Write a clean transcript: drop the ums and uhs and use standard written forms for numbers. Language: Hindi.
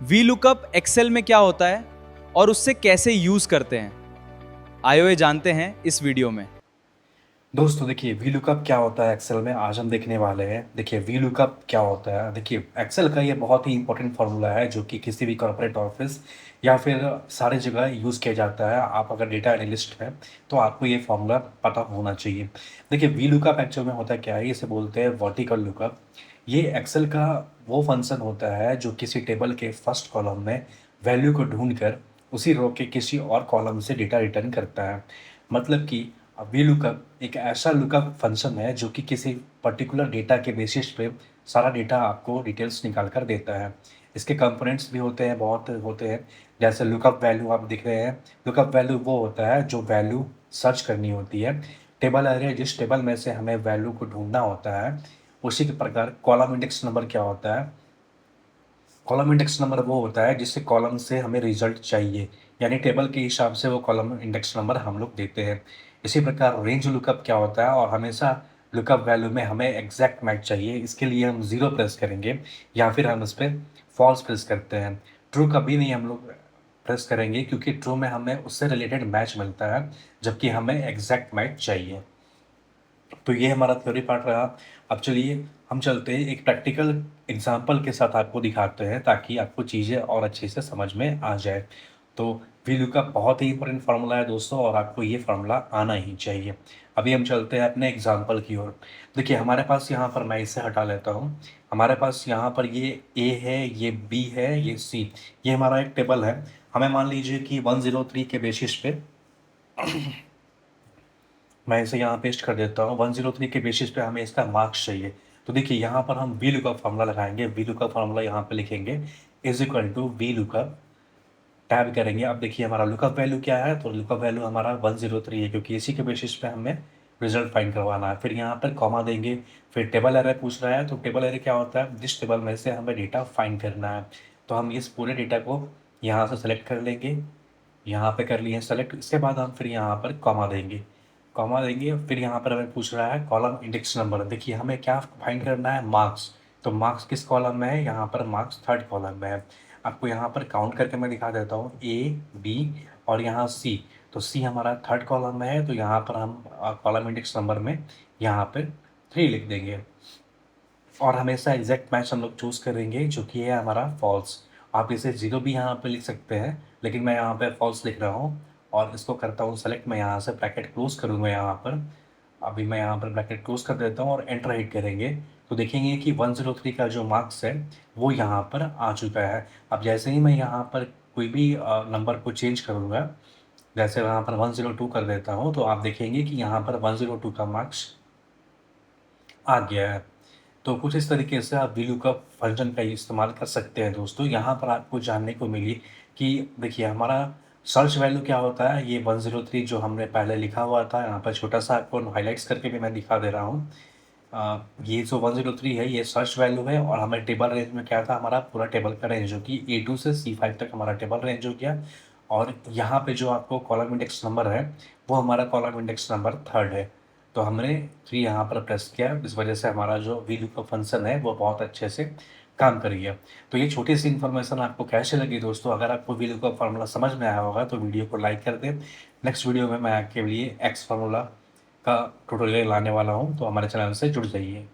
वी लुकअप एक्सेल में क्या होता है और उससे कैसे यूज करते हैं, आइए ये जानते हैं इस वीडियो में। दोस्तों देखिए वी लुकअप क्या होता है एक्सेल में आज हम देखने वाले हैं। देखिए वी लुकअप क्या होता है। देखिए एक्सेल का ये बहुत ही इंपॉर्टेंट फार्मूला है जो कि किसी भी कॉर्पोरेट ऑफिस या फिर सारी जगह यूज़ किया जाता है। आप अगर डेटा एनालिस्ट हैं तो आपको ये फार्मूला पता होना चाहिए। देखिए वी लुकअप एक्चुअल में होता क्या है, इसे बोलते हैं वर्टिकल लुकअप। ये एक्सेल का वो फंक्शन होता है जो किसी टेबल के फर्स्ट कॉलम में वैल्यू को ढूंढकर उसी रो के किसी और कॉलम से डेटा रिटर्न करता है। मतलब कि वी लुकअप एक ऐसा लुकअप फंक्शन है जो कि किसी पर्टिकुलर डेटा के बेसिस पे सारा डेटा आपको डिटेल्स निकाल कर देता है। इसके कंपोनेंट्स भी होते हैं, बहुत होते हैं। जैसे लुकअप वैल्यू आप दिख रहे हैं। लुकअप वैल्यू वो होता है जो वैल्यू सर्च करनी होती है। टेबल अरे जिस टेबल में से हमें वैल्यू को ढूंढना होता है उसी के प्रकार कॉलम इंडेक्स नंबर क्या होता है। कॉलम इंडेक्स नंबर वो होता है जिससे कॉलम से हमें रिजल्ट चाहिए, यानी टेबल के हिसाब से वो कॉलम इंडेक्स नंबर हम लोग देते हैं। इसी प्रकार रेंज लुकअप क्या होता है, और हमेशा लुकअप वैल्यू में हमें एग्जैक्ट मैच चाहिए, इसके लिए हम ज़ीरो प्रेस करेंगे या फिर हम इस पर फॉल्स प्रेस करते हैं। ट्रू कभी नहीं हम लोग प्रेस करेंगे क्योंकि ट्रू में हमें उससे रिलेटेड मैच मिलता है, जबकि हमें एग्जैक्ट मैच चाहिए। तो ये हमारा थ्योरी पार्ट रहा। अब चलिए हम चलते हैं एक प्रैक्टिकल एग्जांपल के साथ आपको दिखाते हैं ताकि आपको चीज़ें और अच्छे से समझ में आ जाए। तो वी लुकअप बहुत ही इंपॉर्टेंट फार्मूला है दोस्तों, और आपको ये फार्मूला आना ही चाहिए। अभी हम चलते हैं अपने एग्जांपल की ओर। देखिए हमारे पास यहाँ पर, मैं इसे हटा लेता हूँ। हमारे पास यहाँ पर ये ए है, ये बी है, ये सी। ये हमारा एक टेबल है। हमें मान लीजिए कि 103 के बेसिस पे मैं इसे यहाँ पेस्ट कर देता हूँ। 103 के बेसिस पे हमें इसका मार्क्स चाहिए। तो देखिए यहाँ पर हम वी लुकअप फार्मूला लगाएंगे। वी लुकअप फार्मूला यहाँ पे लिखेंगे is equal to V lookup, tab करेंगे। अब देखिए हमारा लुकअप वैल्यू क्या है, तो लुकअप वैल्यू हमारा 103 है क्योंकि इसी के बेसिस पे हमें रिजल्ट फाइंड करवाना है। फिर यहाँ पर कॉमा देंगे। फिर टेबल एरर पूछ रहा है, तो टेबल एरर क्या होता है, जिस टेबल में से हमें डेटा फाइंड करना है। तो हम इस पूरे डेटा को यहाँ से सेलेक्ट कर लेंगे। यहाँ पे कर लिए सेलेक्ट। इसके बाद हम फिर यहाँ पर कॉमा देंगे। कॉमा देंगे, फिर यहाँ पर हमें पूछ रहा है कॉलम इंडेक्स नंबर। देखिए हमें क्या फाइंड करना है, मार्क्स। तो मार्क्स किस कॉलम में है, यहाँ पर मार्क्स थर्ड कॉलम में है। आपको यहाँ पर काउंट करके मैं दिखा देता हूँ, ए बी और यहाँ सी। तो सी हमारा थर्ड कॉलम में है, तो यहाँ पर हम कॉलम इंडेक्स नंबर में यहाँ पर 3 लिख देंगे। और हमेशा एग्जैक्ट मैच हम लोग चूज़ करेंगे जो कि है हमारा फॉल्स। आप इसे ज़ीरो भी यहाँ पे लिख सकते हैं, लेकिन मैं यहाँ पे फॉल्स लिख रहा हूँ। और इसको करता हूँ सेलेक्ट। मैं यहाँ से ब्रैकेट क्लोज करूँगा यहाँ पर। अभी मैं यहाँ पर ब्रैकेट क्लोज कर देता हूँ और एंटर हिट करेंगे, तो देखेंगे कि 103 का जो मार्क्स है वो यहाँ पर आ चुका है। अब जैसे ही मैं यहाँ पर कोई भी नंबर को चेंज करूँगा, जैसे यहाँ पर 102 कर देता हूँ, तो आप देखेंगे कि यहाँ पर 102 का मार्क्स आ गया है। तो कुछ इस तरीके से आप वीलुकअप फंक्शन का इस्तेमाल कर सकते हैं दोस्तों। यहाँ पर आपको जानने को मिली कि देखिए हमारा सर्च वैल्यू क्या होता है। ये 103 जो हमने पहले लिखा हुआ था, यहाँ पर छोटा सा आपको हाइलाइट्स करके भी मैं दिखा दे रहा हूँ। ये जो 103 है ये सर्च वैल्यू है, और हमें टेबल रेंज में क्या था, हमारा पूरा टेबल का रेंज जो कि A2 से C5 तक हमारा टेबल रेंज हो गया। और यहाँ पे जो आपको कॉलम इंडेक्स नंबर है वो हमारा कॉलम इंडेक्स नंबर थर्ड है। तो हमने 3 यहाँ पर प्रेस किया, इस वजह से हमारा जो वी लुकअप फंक्शन है वो बहुत अच्छे से काम कर गया। तो ये छोटी सी इन्फॉर्मेशन आपको कैसे लगी दोस्तों। अगर आपको वी लुकअप फार्मूला समझ में आया होगा तो वीडियो को लाइक कर दें। नेक्स्ट वीडियो में मैं आपके लिए एक्स फार्मूला का ट्यूटोरियल लाने वाला हूँ, तो हमारे चैनल से जुड़ जाइए।